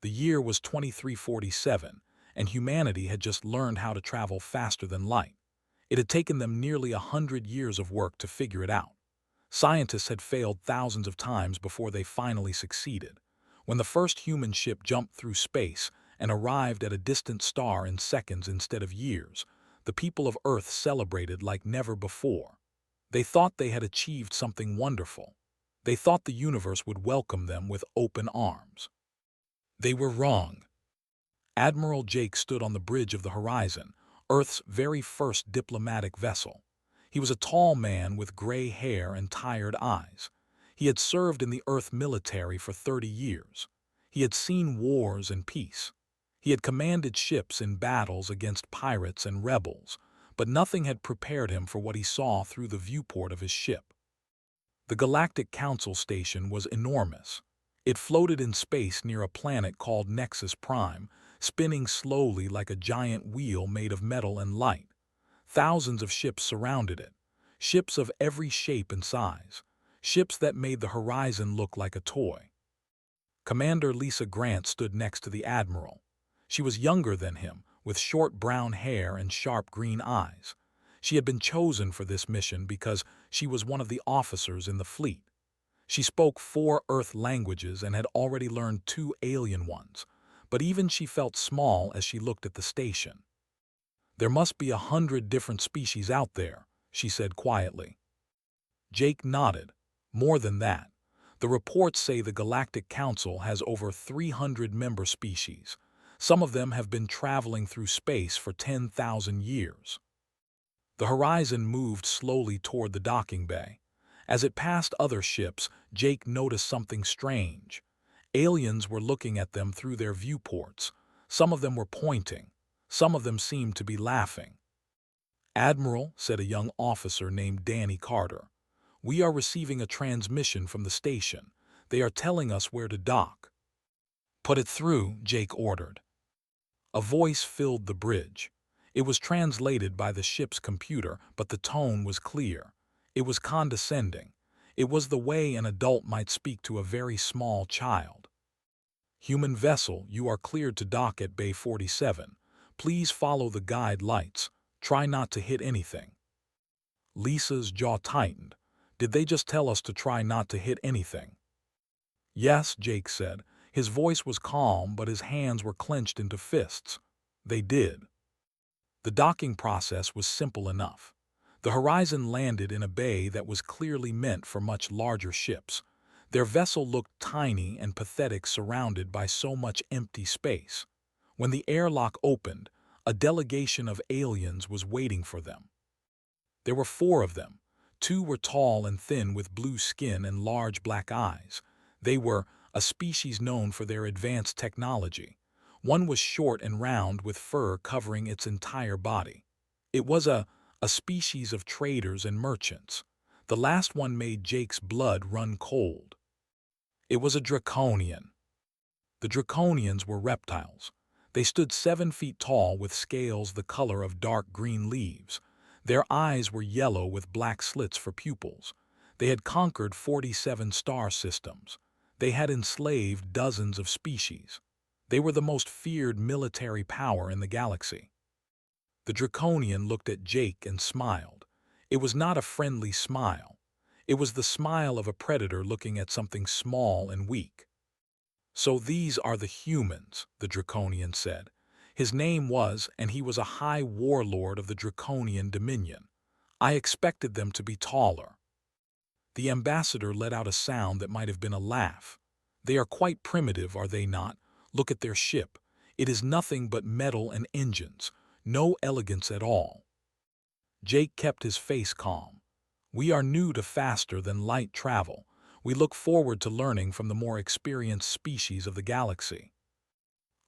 The year was 2347, and humanity had just learned how to travel faster than light. It had taken them nearly 100 years of work to figure it out. Scientists had failed thousands of times before they finally succeeded. When the first human ship jumped through space and arrived at a distant star in seconds instead of years, the people of Earth celebrated like never before. They thought they had achieved something wonderful. They thought the universe would welcome them with open arms. They were wrong. Admiral Jake stood on the bridge of the Horizon, Earth's very first diplomatic vessel. He was a tall man with gray hair and tired eyes. He had served in the Earth military for 30 years. He had seen wars and peace. He had commanded ships in battles against pirates and rebels, but nothing had prepared him for what he saw through the viewport of his ship. The Galactic Council station was enormous. It floated in space near a planet called Nexus Prime, spinning slowly like a giant wheel made of metal and light. Thousands of ships surrounded it, ships of every shape and size, ships that made the horizon look like a toy. Commander Lisa Grant stood next to the Admiral. She was younger than him, with short brown hair and sharp green eyes. She had been chosen for this mission because she was one of the officers in the fleet. She spoke 4 Earth languages and had already learned 2 alien ones, but even she felt small as she looked at the station. "There must be 100 different species out there," she said quietly. Jake nodded. "More than that. The reports say the Galactic Council has over 300 member species. Some of them have been traveling through space for 10,000 years. The horizon moved slowly toward the docking bay. As it passed other ships, Jake noticed something strange. Aliens were looking at them through their viewports. Some of them were pointing. Some of them seemed to be laughing. "Admiral," said a young officer named Danny Carter, "we are receiving a transmission from the station. They are telling us where to dock." "Put it through," Jake ordered. A voice filled the bridge. It was translated by the ship's computer, but the tone was clear. It was condescending. It was the way an adult might speak to a very small child. "Human vessel, you are cleared to dock at Bay 47. Please follow the guide lights. Try not to hit anything." Lisa's jaw tightened. Did they just tell us to try not to hit anything? "Yes," Jake said. His voice was calm, but his hands were clenched into fists. They did. The docking process was simple enough. The Horizon landed in a bay that was clearly meant for much larger ships. Their vessel looked tiny and pathetic, surrounded by so much empty space. When the airlock opened, a delegation of aliens was waiting for them. There were 4 of them. 2 were tall and thin with blue skin and large black eyes. They were a species known for their advanced technology. One was short and round with fur covering its entire body. It was a species of traders and merchants. The last one made Jake's blood run cold. It was a Draconian. The Draconians were reptiles. They stood 7 feet tall with scales the color of dark green leaves. Their eyes were yellow with black slits for pupils. They had conquered 47 star systems. They had enslaved dozens of species. They were the most feared military power in the galaxy. The Draconian looked at Jake and smiled. It was not a friendly smile. It was the smile of a predator looking at something small and weak. "So these are the humans," the Draconian said. His name was, and he was a high warlord of the Draconian Dominion. "I expected them to be taller." The ambassador let out a sound that might have been a laugh. "They are quite primitive, are they not? Look at their ship. It is nothing but metal and engines. No elegance at all." Jake kept his face calm. "We are new to faster than light travel. We look forward to learning from the more experienced species of the galaxy."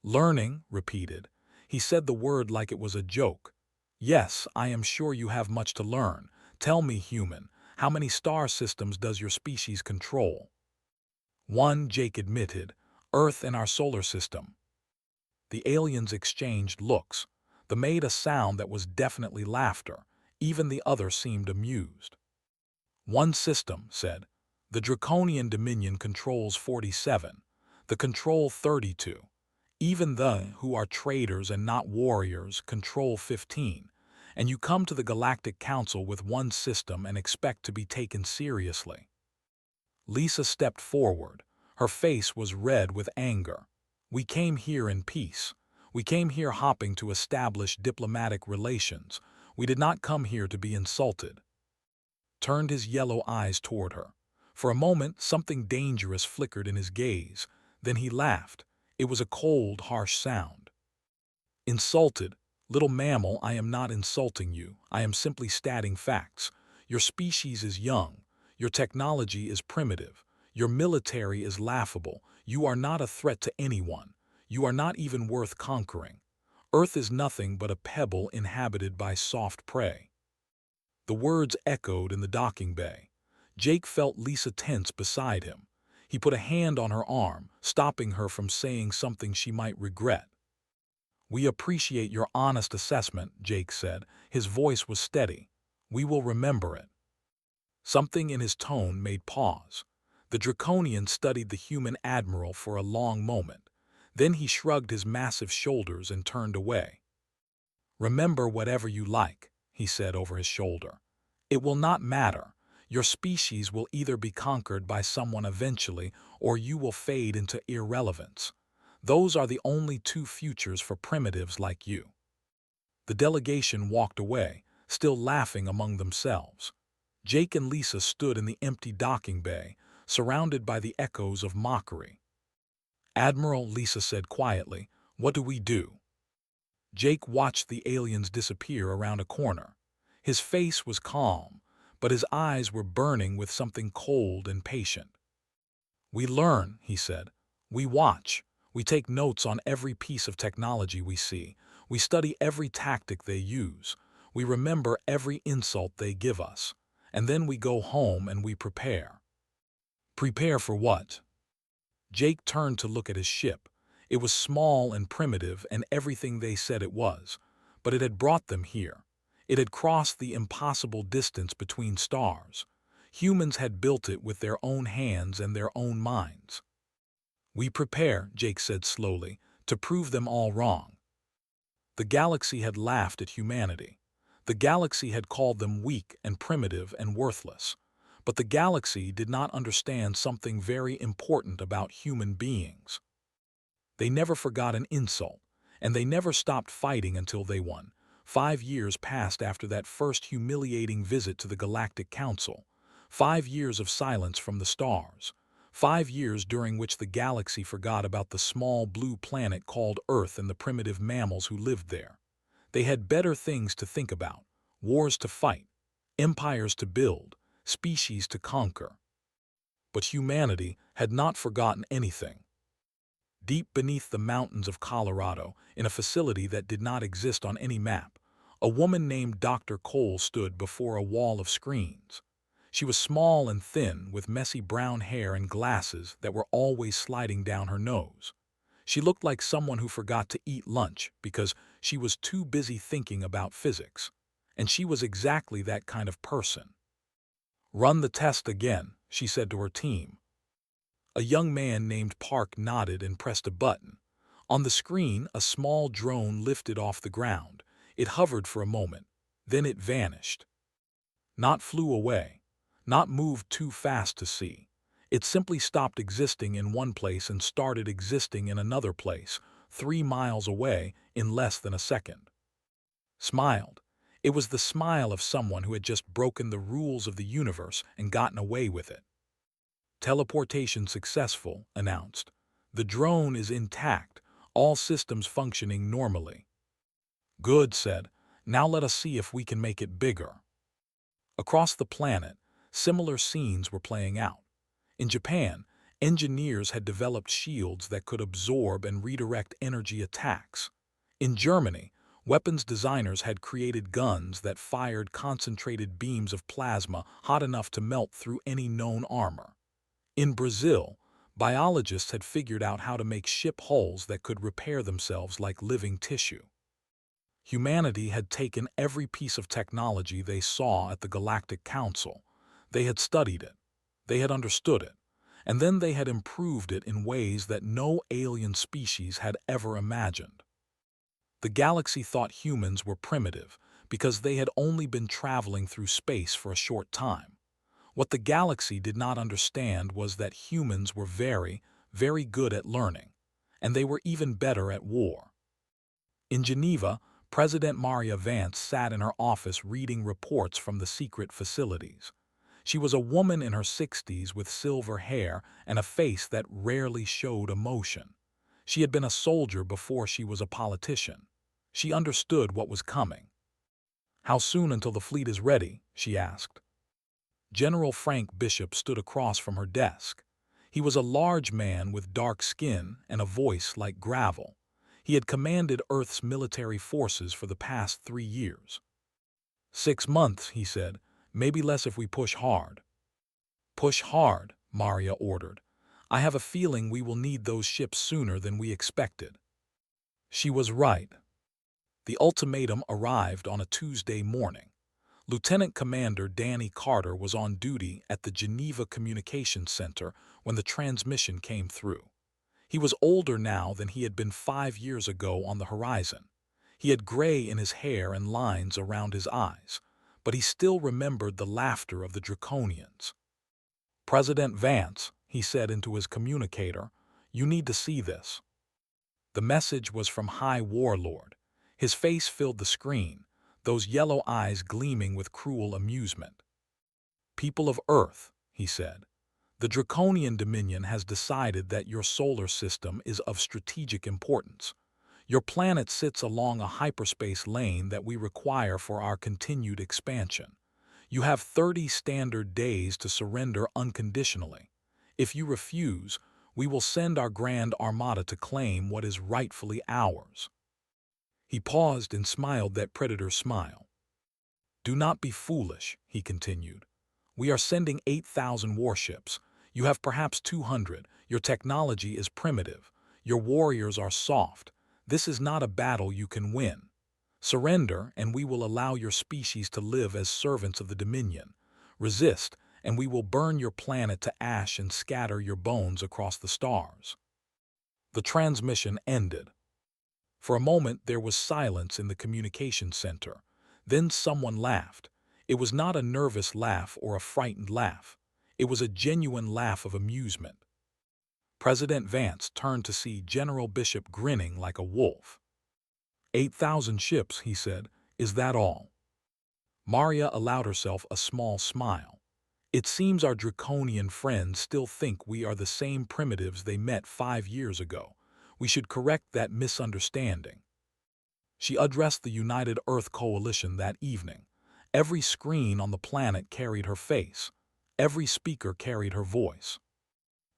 "Learning," repeated. He said the word like it was a joke. "Yes, I am sure you have much to learn. Tell me, human, how many star systems does your species control?" "1," Jake admitted. "Earth and our solar system." The aliens exchanged looks. They made a sound that was definitely laughter. Even the other seemed amused. "1 system," said. "The Draconian Dominion controls 47. The Control 32. Even the who are traders and not warriors control 15, and you come to the Galactic Council with one system and expect to be taken seriously. Lisa stepped forward. Her face was red with anger. We came here in peace. We came here hoping to establish diplomatic relations. We did not come here to be insulted. Turned his yellow eyes toward her. For a moment, something dangerous flickered in his gaze. Then he laughed. It was a cold, harsh sound. Insulted? Little mammal, I am not insulting you. I am simply stating facts. Your species is young. Your technology is primitive. Your military is laughable. You are not a threat to anyone. You are not even worth conquering. Earth is nothing but a pebble inhabited by soft prey. The words echoed in the docking bay. Jake felt Lisa tense beside him. He put a hand on her arm, stopping her from saying something she might regret. We appreciate your honest assessment, Jake said. His voice was steady. We will remember it. Something in his tone made pause. The Draconian studied the human admiral for a long moment. Then he shrugged his massive shoulders and turned away. Remember whatever you like, he said over his shoulder. It will not matter. Your species will either be conquered by someone eventually, or you will fade into irrelevance. Those are the only two futures for primitives like you. The delegation walked away, still laughing among themselves. Jake and Lisa stood in the empty docking bay, surrounded by the echoes of Mockery. Admiral, Lisa said quietly, what do we do? Jake watched the aliens disappear around a corner. His face was calm, but his eyes were burning with something cold and patient. We learn, he said. We watch. We take notes on every piece of technology we see. We study every tactic they use. We remember every insult they give us. And then we go home and we prepare. Prepare for what? Jake turned to look at his ship. It was small and primitive and everything they said it was, but it had brought them here. It had crossed the impossible distance between stars. Humans had built it with their own hands and their own minds. We prepare, Jake said slowly, to prove them all wrong. The galaxy had laughed at humanity. The galaxy had called them weak and primitive and worthless. But the galaxy did not understand something very important about human beings. They never forgot an insult, and they never stopped fighting until they won. 5 years passed after that first humiliating visit to the Galactic Council. 5 years of silence from the stars. 5 years during which the galaxy forgot about the small blue planet called Earth and the primitive mammals who lived there. They had better things to think about, wars to fight, empires to build, species to conquer. But humanity had not forgotten anything. Deep beneath the mountains of Colorado, in a facility that did not exist on any map, a woman named Dr. Cole stood before a wall of screens. She was small and thin, with messy brown hair and glasses that were always sliding down her nose. She looked like someone who forgot to eat lunch because she was too busy thinking about physics. And she was exactly that kind of person. Run the test again, she said to her team. A young man named Park nodded and pressed a button. On the screen, a small drone lifted off the ground. It hovered for a moment. Then it vanished. Not flew away. Not moved too fast to see. It simply stopped existing in one place and started existing in another place, 3 miles away, in less than a second. Smiled. It was the smile of someone who had just broken the rules of the universe and gotten away with it. Teleportation successful, announced. The drone is intact, all systems functioning normally. Good, said. Now let us see if we can make it bigger. Across the planet, similar scenes were playing out. In Japan, engineers had developed shields that could absorb and redirect energy attacks. In Germany, weapons designers had created guns that fired concentrated beams of plasma hot enough to melt through any known armor. In Brazil, biologists had figured out how to make ship hulls that could repair themselves like living tissue. Humanity had taken every piece of technology they saw at the Galactic Council. They had studied it. They had understood it. and then they had improved it in ways that no alien species had ever imagined. The galaxy thought humans were primitive because they had only been traveling through space for a short time. What the galaxy did not understand was that humans were very, very good at learning, and they were even better at war. In Geneva, President Maria Vance sat in her office reading reports from the secret facilities. She was a woman in her 60s with silver hair and a face that rarely showed emotion. She had been a soldier before she was a politician. She understood what was coming. "How soon until the fleet is ready?" she asked. General Frank Bishop stood across from her desk. He was a large man with dark skin and a voice like gravel. He had commanded Earth's military forces for the past 3 years. "6 months," he said, "maybe less if we push hard." "Push hard," Maria ordered. "I have a feeling we will need those ships sooner than we expected." She was right. The ultimatum arrived on a Tuesday morning. Lieutenant Commander Danny Carter was on duty at the Geneva Communications Center when the transmission came through. He was older now than he had been 5 years ago on the horizon. He had gray in his hair and lines around his eyes, but he still remembered the laughter of the Draconians. "President Vance," he said into his communicator, "you need to see this." The message was from High Warlord. His face filled the screen, those yellow eyes gleaming with cruel amusement. "People of Earth," he said, "the Draconian Dominion has decided that your solar system is of strategic importance. Your planet sits along a hyperspace lane that we require for our continued expansion. You have 30 standard days to surrender unconditionally. If you refuse, we will send our Grand Armada to claim what is rightfully ours." He paused and smiled that predator smile. "Do not be foolish," he continued. "We are sending 8,000 warships. You have perhaps 200. Your technology is primitive. Your warriors are soft. This is not a battle you can win. Surrender, and we will allow your species to live as servants of the Dominion. Resist, and we will burn your planet to ash and scatter your bones across the stars." The transmission ended. For a moment there was silence in the communications center. Then someone laughed. It was not a nervous laugh or a frightened laugh. It was a genuine laugh of amusement. President Vance turned to see General Bishop grinning like a wolf. 8,000 ships, he said. "Is that all?" Maria allowed herself a small smile. "It seems our Draconian friends still think we are the same primitives they met 5 years ago. We should correct that misunderstanding." She addressed the United Earth Coalition that evening. Every screen on the planet carried her face. Every speaker carried her voice.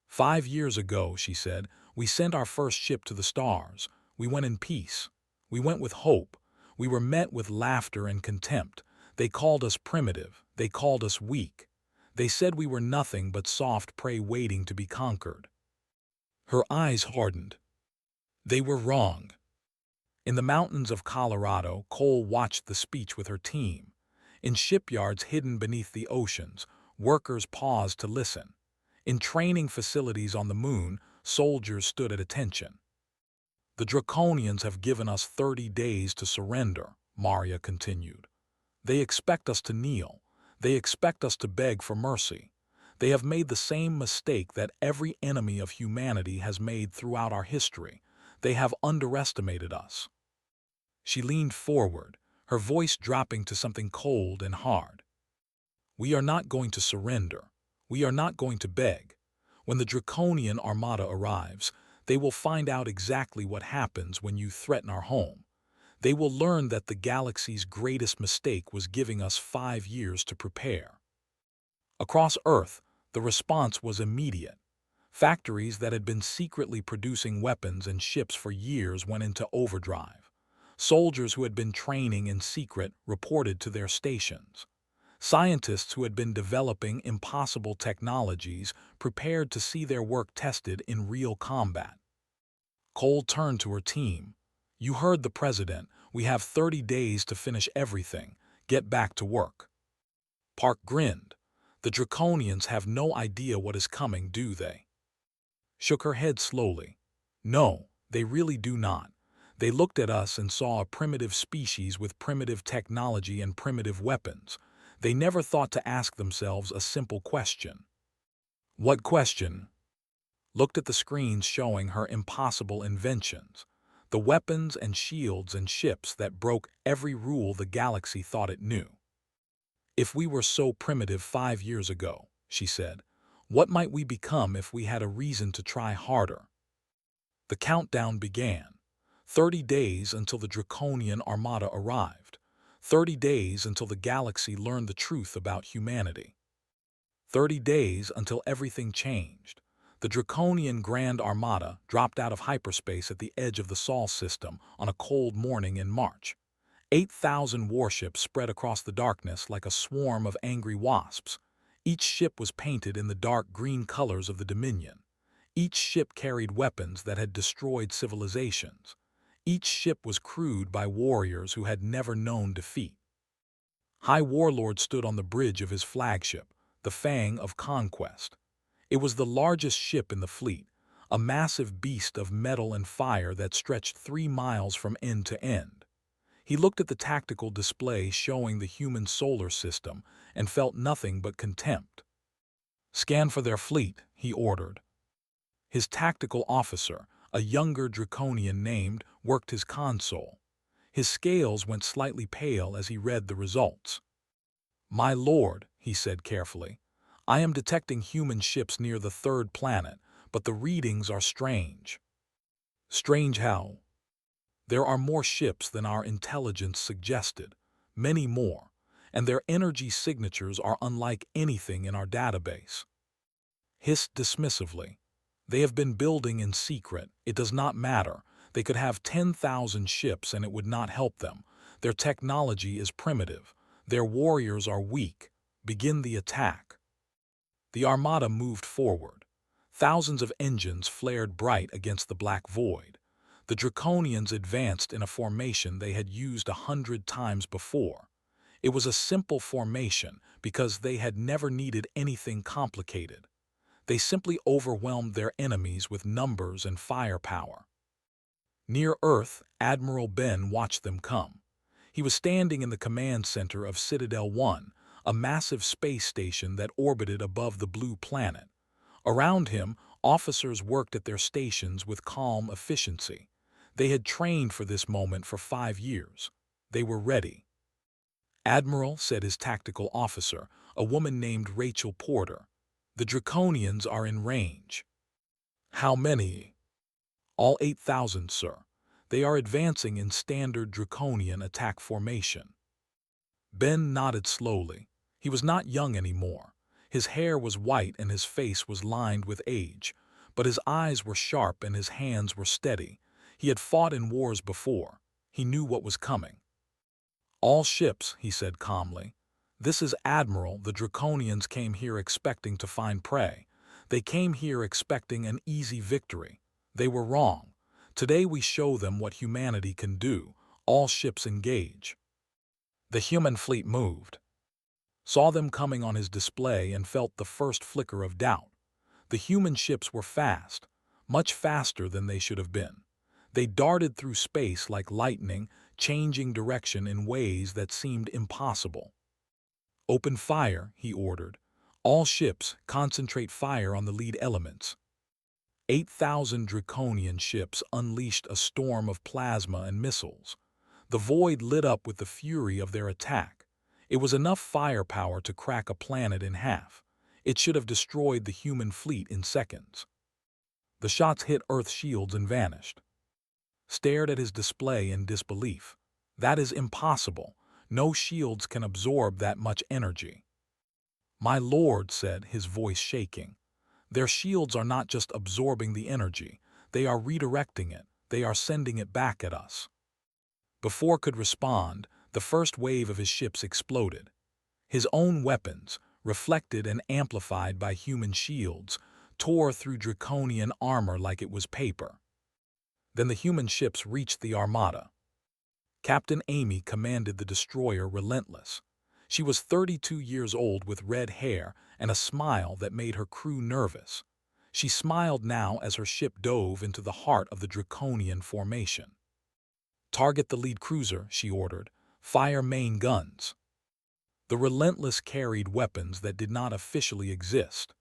5 years ago," she said, "we sent our first ship to the stars. We went in peace. We went with hope. We were met with laughter and contempt. They called us primitive. They called us weak. They said we were nothing but soft prey waiting to be conquered." Her eyes hardened. They were wrong. In the mountains of Colorado, Cole watched the speech with her team. In shipyards hidden beneath the oceans, workers paused to listen. In training facilities on the moon, soldiers stood at attention. "The Draconians have given us 30 days to surrender," Maria continued. "They expect us to kneel. They expect us to beg for mercy. They have made the same mistake that every enemy of humanity has made throughout our history. They have underestimated us." She leaned forward, her voice dropping to something cold and hard. "We are not going to surrender. We are not going to beg. When the Draconian Armada arrives, they will find out exactly what happens when you threaten our home. They will learn that the galaxy's greatest mistake was giving us 5 years to prepare." Across Earth, the response was immediate. Factories that had been secretly producing weapons and ships for years went into overdrive. Soldiers who had been training in secret reported to their stations. Scientists who had been developing impossible technologies prepared to see their work tested in real combat. Cole turned to her team. "You heard the president. We have 30 days to finish everything. Get back to work." Park grinned. The Draconians have no idea what is coming, do they? Shook her head slowly. No, they really do not. They looked at us and saw a primitive species with primitive technology and primitive weapons. They never thought to ask themselves a simple question. What question? Looked at the screens showing her impossible inventions, the weapons and shields and ships that broke every rule the galaxy thought it knew. If we were so primitive 5 years ago, she said, what might we become if we had a reason to try harder? The countdown began. 30 days until the Draconian Armada arrived. 30 days until the galaxy learned the truth about humanity. 30 days until everything changed. The Draconian Grand Armada dropped out of hyperspace at the edge of the Sol system on a cold morning in March. 8,000 warships spread across the darkness like a swarm of angry wasps. Each ship was painted in the dark green colors of the Dominion. Each ship carried weapons that had destroyed civilizations. Each ship was crewed by warriors who had never known defeat. High Warlord stood on the bridge of his flagship, the Fang of Conquest. It was the largest ship in the fleet, a massive beast of metal and fire that stretched 3 miles from end to end. He looked at the tactical display showing the human solar system and felt nothing but contempt. Scan for their fleet, he ordered. His tactical officer, a younger Draconian named, worked his console. His scales went slightly pale as he read the results. My lord, he said carefully, I am detecting human ships near the 3rd planet, but the readings are strange. Strange how? There are more ships than our intelligence suggested, many more, and their energy signatures are unlike anything in our database. Hissed dismissively. They have been building in secret. It does not matter. They could have 10,000 ships and it would not help them. Their technology is primitive. Their warriors are weak. Begin the attack. The Armada moved forward. Thousands of engines flared bright against the black void. The Draconians advanced in a formation they had used 100 times before. It was a simple formation because they had never needed anything complicated. They simply overwhelmed their enemies with numbers and firepower. Near Earth, Admiral Ben watched them come. He was standing in the command center of Citadel 1, a massive space station that orbited above the blue planet. Around him, officers worked at their stations with calm efficiency. They had trained for this moment for 5 years. They were ready. Admiral, said his tactical officer, a woman named Rachel Porter, the Draconians are in range. How many? All 8,000, sir. They are advancing in standard Draconian attack formation. Ben nodded slowly. He was not young anymore. His hair was white and his face was lined with age, but his eyes were sharp and his hands were steady. He had fought in wars before. He knew what was coming. All ships, he said calmly. This is Admiral. The Draconians came here expecting to find prey. They came here expecting an easy victory. They were wrong. Today we show them what humanity can do. All ships engage. The human fleet moved. Saw them coming on his display and felt the first flicker of doubt. The human ships were fast, much faster than they should have been. They darted through space like lightning, changing direction in ways that seemed impossible. Open fire, he ordered. All ships, concentrate fire on the lead elements. 8,000 Draconian ships unleashed a storm of plasma and missiles. The void lit up with the fury of their attack. It was enough firepower to crack a planet in half. It should have destroyed the human fleet in seconds. The shots hit Earth shields and vanished. Stared at his display in disbelief. That is impossible. No shields can absorb that much energy. My lord, said, his voice shaking. Their shields are not just absorbing the energy. They are redirecting it. They are sending it back at us. Before could respond, the first wave of his ships exploded. His own weapons, reflected and amplified by human shields, tore through Draconian armor like it was paper. Then the human ships reached the Armada. Captain Amy commanded the destroyer Relentless. She was 32 years old with red hair and a smile that made her crew nervous. She smiled now as her ship dove into the heart of the Draconian formation. "Target the lead cruiser," she ordered. "Fire main guns." The Relentless carried weapons that did not officially exist.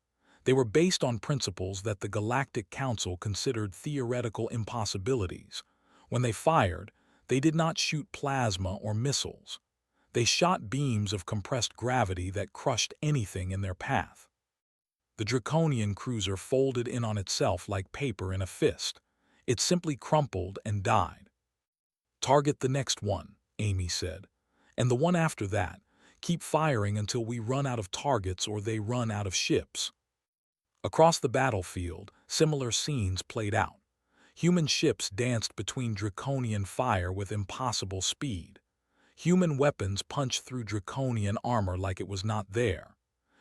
They were based on principles that the Galactic Council considered theoretical impossibilities. When they fired, they did not shoot plasma or missiles. They shot beams of compressed gravity that crushed anything in their path. The Draconian cruiser folded in on itself like paper in a fist. It simply crumpled and died. "Target the next one," Amy said. "And the one after that. Keep firing until we run out of targets or they run out of ships." Across the battlefield, similar scenes played out. Human ships danced between Draconian fire with impossible speed. Human weapons punched through Draconian armor like it was not there.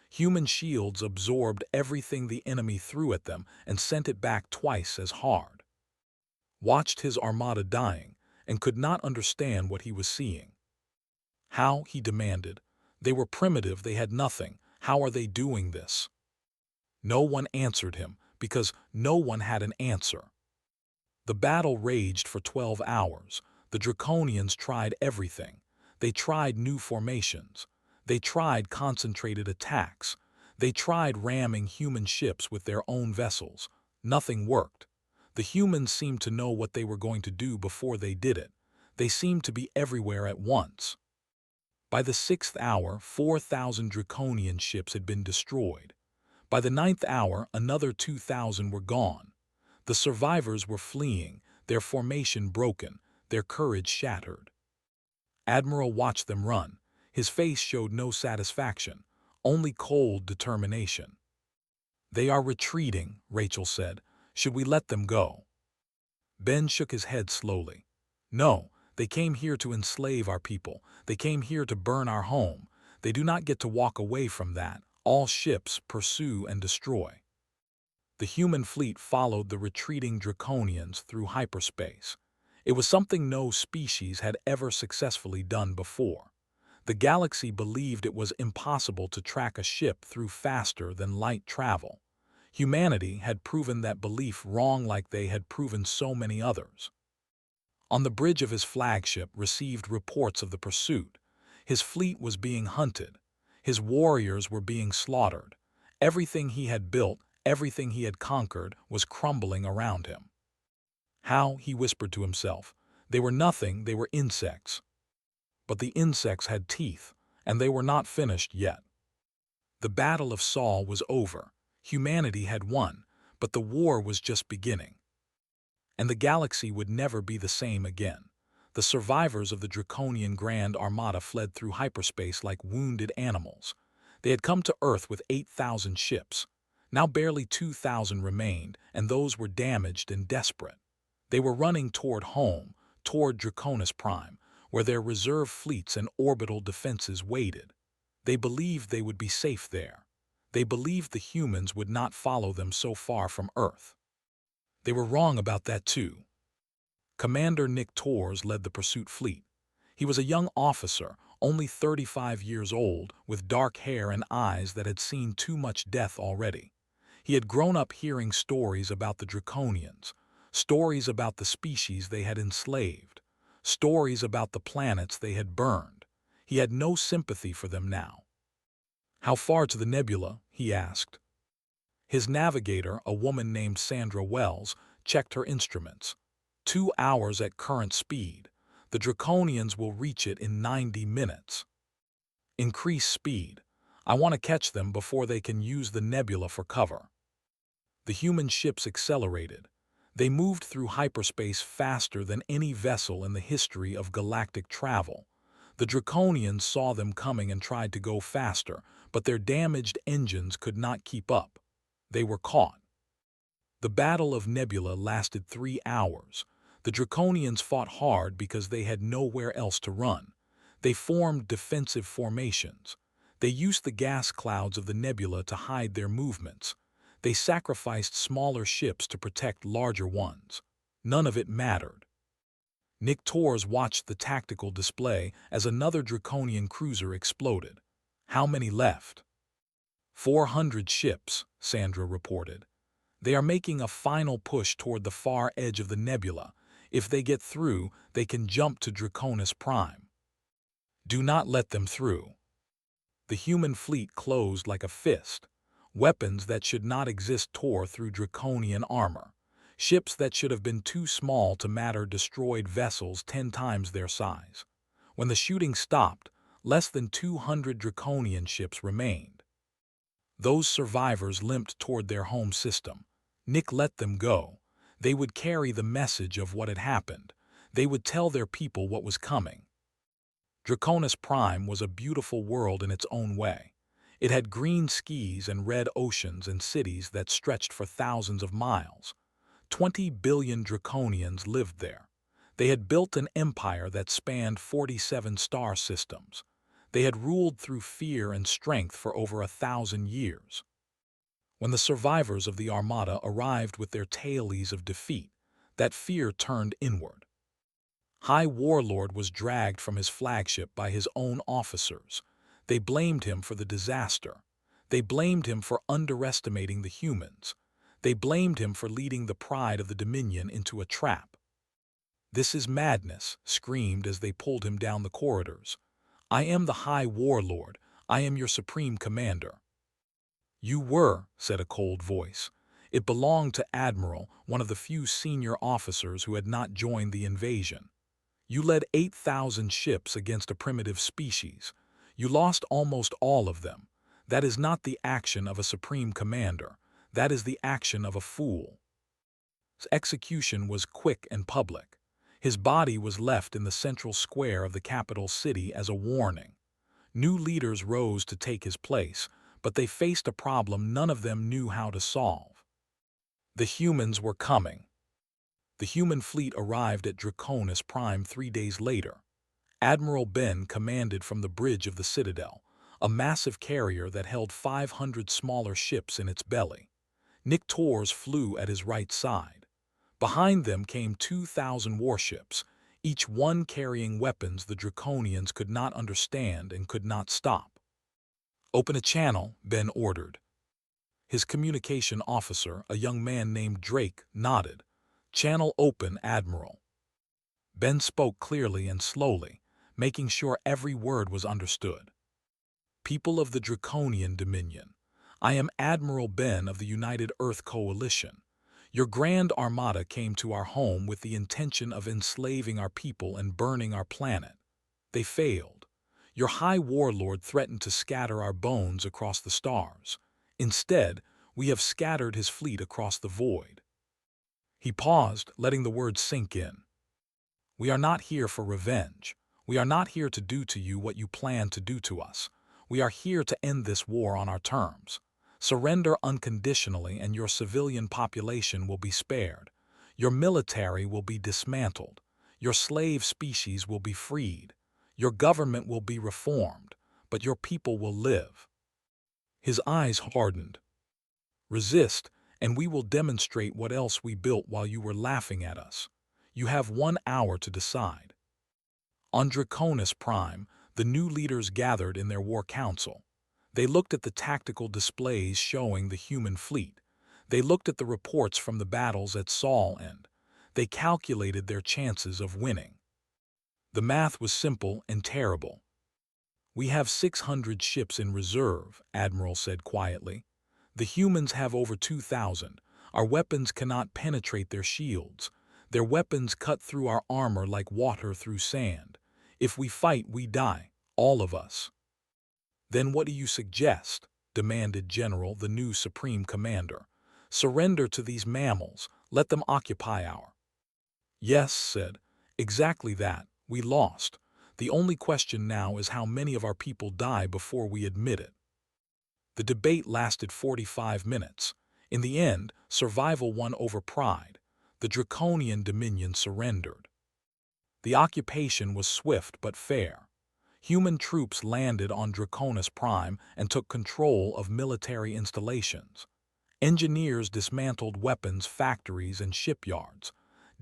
Human shields absorbed everything the enemy threw at them and sent it back twice as hard. Watched his armada dying and could not understand what he was seeing. "How?" he demanded. "They were primitive, they had nothing. How are they doing this?" No one answered him, because no one had an answer. The battle raged for 12 hours. The Draconians tried everything. They tried new formations. They tried concentrated attacks. They tried ramming human ships with their own vessels. Nothing worked. The humans seemed to know what they were going to do before they did it. They seemed to be everywhere at once. By the 6th hour, 4,000 Draconian ships had been destroyed. By the 9th hour, another 2,000 were gone. The survivors were fleeing, their formation broken, their courage shattered. Admiral watched them run. His face showed no satisfaction, only cold determination. "They are retreating," Rachel said. "Should we let them go?" Ben shook his head slowly. "No, they came here to enslave our people. They came here to burn our home. They do not get to walk away from that. All ships pursue and destroy." The human fleet followed the retreating Draconians through hyperspace. It was something no species had ever successfully done before. The galaxy believed it was impossible to track a ship through faster than light travel. Humanity had proven that belief wrong like they had proven so many others. On the bridge of his flagship received reports of the pursuit. His fleet was being hunted. His warriors were being slaughtered. Everything he had built, everything he had conquered, was crumbling around him. "How?" he whispered to himself. "They were nothing, they were insects." But the insects had teeth, and they were not finished yet. The Battle of Saul was over. Humanity had won, but the war was just beginning. And the galaxy would never be the same again. The survivors of the Draconian Grand Armada fled through hyperspace like wounded animals. They had come to Earth with 8,000 ships. Now barely 2,000 remained, and those were damaged and desperate. They were running toward home, toward Draconis Prime, where their reserve fleets and orbital defenses waited. They believed they would be safe there. They believed the humans would not follow them so far from Earth. They were wrong about that too. Commander Nick Torres led the pursuit fleet. He was a young officer, only 35 years old, with dark hair and eyes that had seen too much death already. He had grown up hearing stories about the Draconians, stories about the species they had enslaved, stories about the planets they had burned. He had no sympathy for them now. "How far to the nebula?" he asked. His navigator, a woman named Sandra Wells, checked her instruments. 2 hours at current speed. The Draconians will reach it in 90 minutes. Increase speed. I want to catch them before they can use the nebula for cover. The human ships accelerated. They moved through hyperspace faster than any vessel in the history of galactic travel. The Draconians saw them coming and tried to go faster, but their damaged engines could not keep up. They were caught. The Battle of Nebula lasted 3 hours. The Draconians fought hard because they had nowhere else to run. They formed defensive formations. They used the gas clouds of the nebula to hide their movements. They sacrificed smaller ships to protect larger ones. None of it mattered. Nick Torres watched the tactical display as another Draconian cruiser exploded. How many left? 400 ships, Sandra reported. They are making a final push toward the far edge of the nebula. If they get through, they can jump to Draconis Prime. Do not let them through. The human fleet closed like a fist. Weapons that should not exist tore through Draconian armor. Ships that should have been too small to matter destroyed vessels 10 times their size. When the shooting stopped, less than 200 Draconian ships remained. Those survivors limped toward their home system. Nick let them go. They would carry the message of what had happened. They would tell their people what was coming. Draconis Prime was a beautiful world in its own way. It had green skies and red oceans and cities that stretched for thousands of miles. 20 billion Draconians lived there. They had built an empire that spanned 47 star systems. They had ruled through fear and strength for over 1,000 years. When the survivors of the Armada arrived with their tales of defeat, that fear turned inward. High Warlord was dragged from his flagship by his own officers. They blamed him for the disaster. They blamed him for underestimating the humans. They blamed him for leading the pride of the Dominion into a trap. "This is madness," screamed as they pulled him down the corridors. "I am the High Warlord. I am your supreme commander." "You were," said a cold voice. It belonged to Admiral, one of the few senior officers who had not joined the invasion. "You led 8,000 ships against a primitive species. You lost almost all of them. That is not the action of a supreme commander. That is the action of a fool." His execution was quick and public. His body was left in the central square of the capital city as a warning. New leaders rose to take his place, but they faced a problem none of them knew how to solve. The humans were coming. The human fleet arrived at Draconis Prime 3 days later. Admiral Ben commanded from the bridge of the Citadel, a massive carrier that held 500 smaller ships in its belly. Nick Torres flew at his right side. Behind them came 2,000 warships, each one carrying weapons the Draconians could not understand and could not stop. "Open a channel," Ben ordered. His communication officer, a young man named Drake, nodded. "Channel open, Admiral." Ben spoke clearly and slowly, making sure every word was understood. "People of the Draconian Dominion, I am Admiral Ben of the United Earth Coalition. Your Grand Armada came to our home with the intention of enslaving our people and burning our planet. They failed. Your High Warlord threatened to scatter our bones across the stars. Instead, we have scattered his fleet across the void." He paused, letting the words sink in. "We are not here for revenge. We are not here to do to you what you plan to do to us. We are here to end this war on our terms. Surrender unconditionally and your civilian population will be spared. Your military will be dismantled. Your slave species will be freed. Your government will be reformed, but your people will live." His eyes hardened. "Resist, and we will demonstrate what else we built while you were laughing at us. You have 1 hour to decide." On Draconis Prime, the new leaders gathered in their war council. They looked at the tactical displays showing the human fleet. They looked at the reports from the battles at Sol End. They calculated their chances of winning. The math was simple and terrible. "We have 600 ships in reserve," Admiral said quietly. "The humans have over 2,000. Our weapons cannot penetrate their shields. Their weapons cut through our armor like water through sand. If we fight, we die, all of us." "Then what do you suggest?" demanded General, the new Supreme Commander. "Surrender to these mammals. Let them occupy our—" "Yes," said. "Exactly that. We lost. The only question now is how many of our people die before we admit it." The debate lasted 45 minutes. In the end, survival won over pride. The Draconian Dominion surrendered. The occupation was swift but fair. Human troops landed on Draconis Prime and took control of military installations. Engineers dismantled weapons factories and shipyards.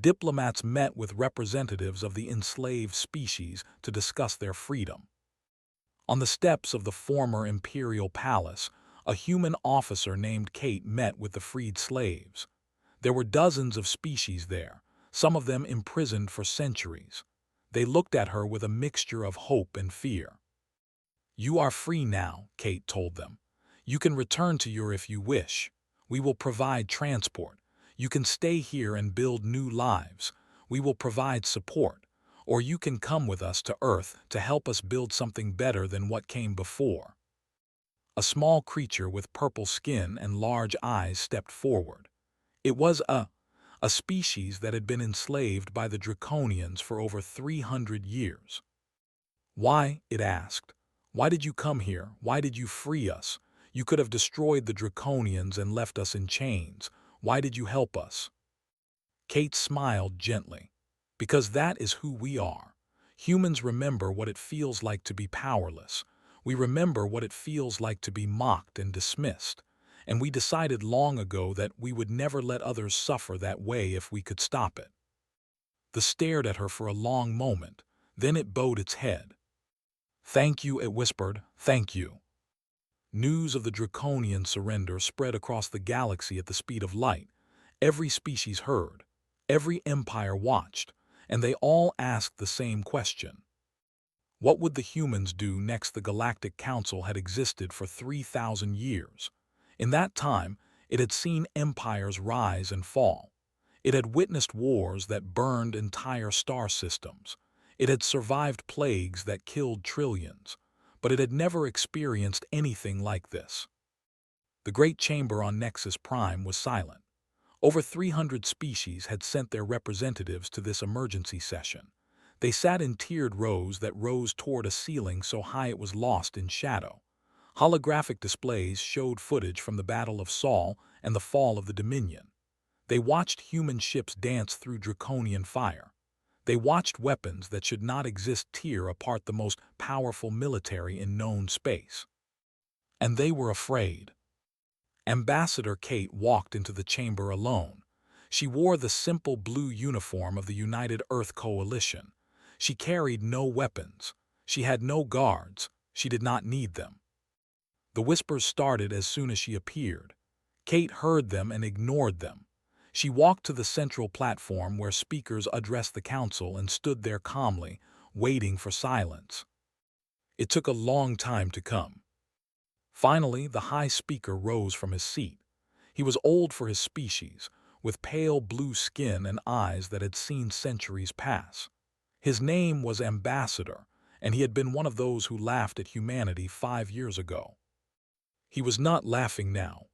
Diplomats met with representatives of the enslaved species to discuss their freedom. On the steps of the former imperial palace, a human officer named Kate met with the freed slaves. There were dozens of species there, some of them imprisoned for centuries. They looked at her with a mixture of hope and fear. "You are free now," Kate told them. "You can return to Ur if you wish. We will provide transport. You can stay here and build new lives. We will provide support. Or you can come with us to Earth to help us build something better than what came before." A small creature with purple skin and large eyes stepped forward. It was a species that had been enslaved by the Draconians for over 300 years. "Why?" it asked. "Why did you come here? Why did you free us? You could have destroyed the Draconians and left us in chains. Why did you help us?" Kate smiled gently. "Because that is who we are. Humans remember what it feels like to be powerless. We remember what it feels like to be mocked and dismissed. And we decided long ago that we would never let others suffer that way if we could stop it." The stared at her for a long moment, then it bowed its head. "Thank you," it whispered. "Thank you." News of the Draconian surrender spread across the galaxy at the speed of light. Every species heard, every empire watched, and they all asked the same question. What would the humans do next? The Galactic Council had existed for 3,000 years. In that time, it had seen empires rise and fall. It had witnessed wars that burned entire star systems. It had survived plagues that killed trillions, but it had never experienced anything like this. The Great Chamber on Nexus Prime was silent. Over 300 species had sent their representatives to this emergency session. They sat in tiered rows that rose toward a ceiling so high it was lost in shadow. Holographic displays showed footage from the Battle of Sol and the fall of the Dominion. They watched human ships dance through draconian fire. They watched weapons that should not exist tear apart the most powerful military in known space. And they were afraid. Ambassador Kate walked into the chamber alone. She wore the simple blue uniform of the United Earth Coalition. She carried no weapons. She had no guards. She did not need them. The whispers started as soon as she appeared. Kate heard them and ignored them. She walked to the central platform where speakers addressed the council and stood there calmly, waiting for silence. It took a long time to come. Finally, the high speaker rose from his seat. He was old for his species, with pale blue skin and eyes that had seen centuries pass. His name was Ambassador, and he had been one of those who laughed at humanity 5 years ago. He was not laughing now.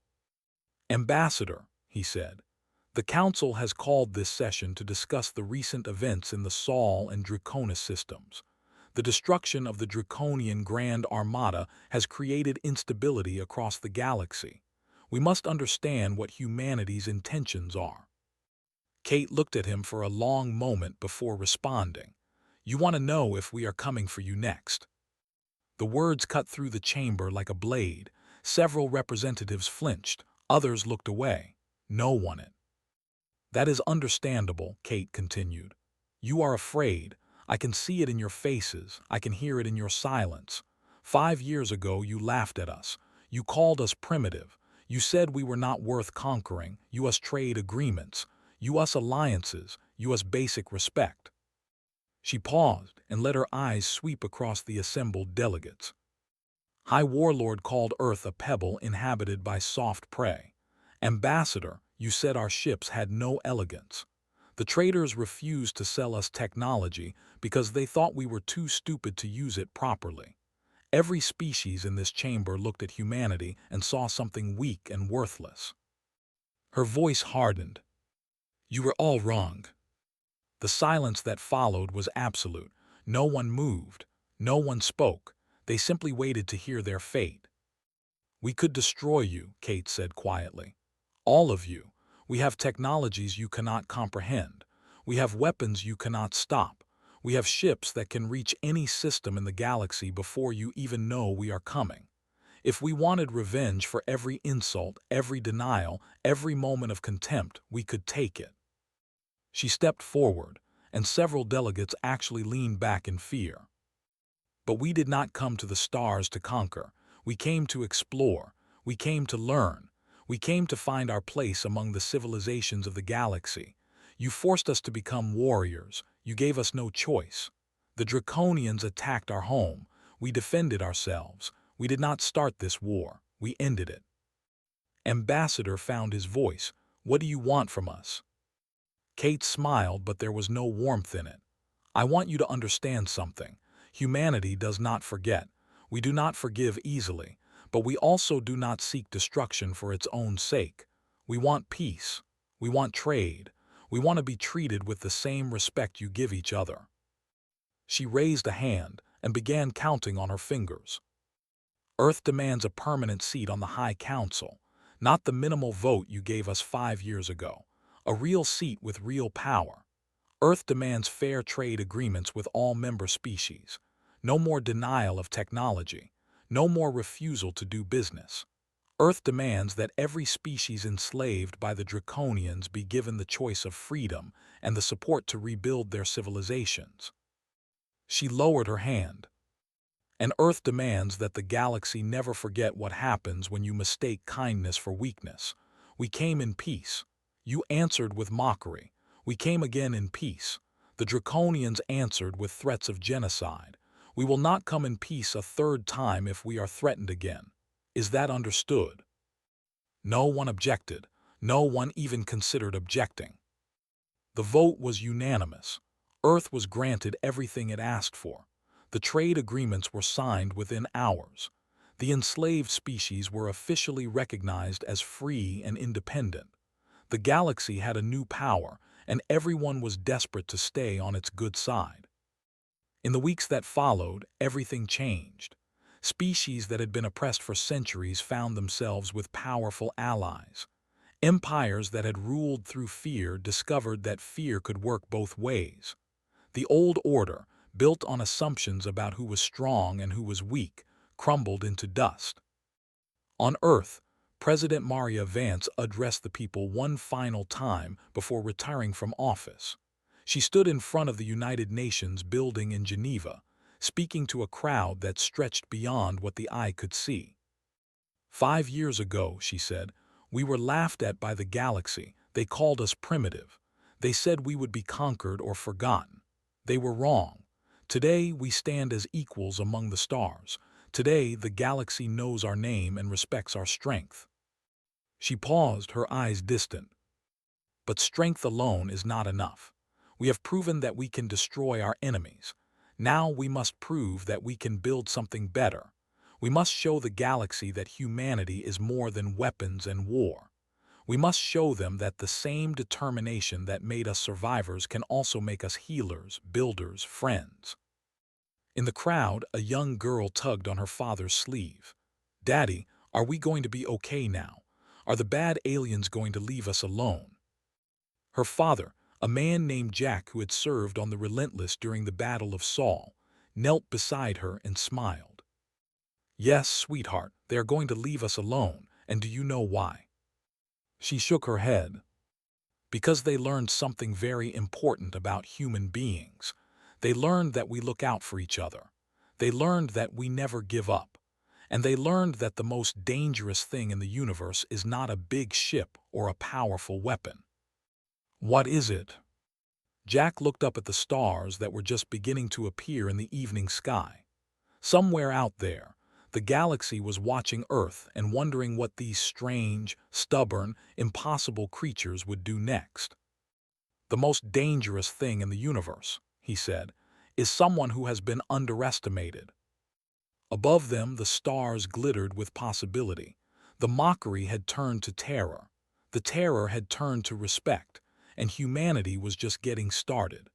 "Ambassador," he said, "the Council has called this session to discuss the recent events in the Sol and Draconis systems. The destruction of the Draconian Grand Armada has created instability across the galaxy. We must understand what humanity's intentions are." Kate looked at him for a long moment before responding. "You want to know if we are coming for you next." The words cut through the chamber like a blade. Several representatives flinched. Others looked away. No one it. "That is understandable," Kate continued. "You are afraid. I can see it in your faces. I can hear it in your silence. 5 years ago you laughed at us. You called us primitive. You said we were not worth conquering. You us trade agreements. You us alliances. You us basic respect." She paused and let her eyes sweep across the assembled delegates. "High Warlord called Earth a pebble inhabited by soft prey. Ambassador, you said our ships had no elegance. The traders refused to sell us technology because they thought we were too stupid to use it properly. Every species in this chamber looked at humanity and saw something weak and worthless." Her voice hardened. "You were all wrong." The silence that followed was absolute. No one moved. No one spoke. They simply waited to hear their fate. "We could destroy you," Kate said quietly. "All of you. We have technologies you cannot comprehend. We have weapons you cannot stop. We have ships that can reach any system in the galaxy before you even know we are coming. If we wanted revenge for every insult, every denial, every moment of contempt, we could take it." She stepped forward, and several delegates actually leaned back in fear. But we did not come to the stars to conquer. We came to explore. We came to learn. We came to find our place among the civilizations of the galaxy. You forced us to become warriors. You gave us no choice. The Draconians attacked our home. We defended ourselves. We did not start this war. We ended it. Ambassador found his voice. What do you want from us? Kate smiled, but there was no warmth in it. I want you to understand something. Humanity does not forget. We do not forgive easily, but we also do not seek destruction for its own sake. We want peace. We want trade. We want to be treated with the same respect you give each other. She raised a hand and began counting on her fingers. Earth demands a permanent seat on the High Council, not the minimal vote you gave us 5 years ago. A real seat with real power. Earth demands fair trade agreements with all member species. No more denial of technology. No more refusal to do business. Earth demands that every species enslaved by the Draconians be given the choice of freedom and the support to rebuild their civilizations. She lowered her hand. And Earth demands that the galaxy never forget what happens when you mistake kindness for weakness. We came in peace. You answered with mockery. We came again in peace. The Draconians answered with threats of genocide. We will not come in peace a third time if we are threatened again. Is that understood? No one objected. No one even considered objecting. The vote was unanimous. Earth was granted everything it asked for. The trade agreements were signed within hours. The enslaved species were officially recognized as free and independent. The galaxy had a new power, and everyone was desperate to stay on its good side. In the weeks that followed, everything changed. Species that had been oppressed for centuries found themselves with powerful allies. Empires that had ruled through fear discovered that fear could work both ways. The old order, built on assumptions about who was strong and who was weak, crumbled into dust. On Earth, President Maria Vance addressed the people one final time before retiring from office. She stood in front of the United Nations building in Geneva, speaking to a crowd that stretched beyond what the eye could see. 5 years ago, she said, we were laughed at by the galaxy. They called us primitive. They said we would be conquered or forgotten. They were wrong. Today, we stand as equals among the stars. Today, the galaxy knows our name and respects our strength. She paused, her eyes distant. But strength alone is not enough. We have proven that we can destroy our enemies. Now we must prove that we can build something better. We must show the galaxy that humanity is more than weapons and war. We must show them that the same determination that made us survivors can also make us healers, builders, friends. In the crowd, a young girl tugged on her father's sleeve. Daddy, are we going to be okay now? Are the bad aliens going to leave us alone? Her father, a man named Jack who had served on the Relentless during the Battle of Saul, knelt beside her and smiled. Yes, sweetheart, they are going to leave us alone, and do you know why? She shook her head. Because they learned something very important about human beings. They learned that we look out for each other. They learned that we never give up. And they learned that the most dangerous thing in the universe is not a big ship or a powerful weapon. What is it? Jack looked up at the stars that were just beginning to appear in the evening sky. Somewhere out there, the galaxy was watching Earth and wondering what these strange, stubborn, impossible creatures would do next. The most dangerous thing in the universe, he said, is someone who has been underestimated. Above them, the stars glittered with possibility. The mockery had turned to terror. The terror had turned to respect, and humanity was just getting started.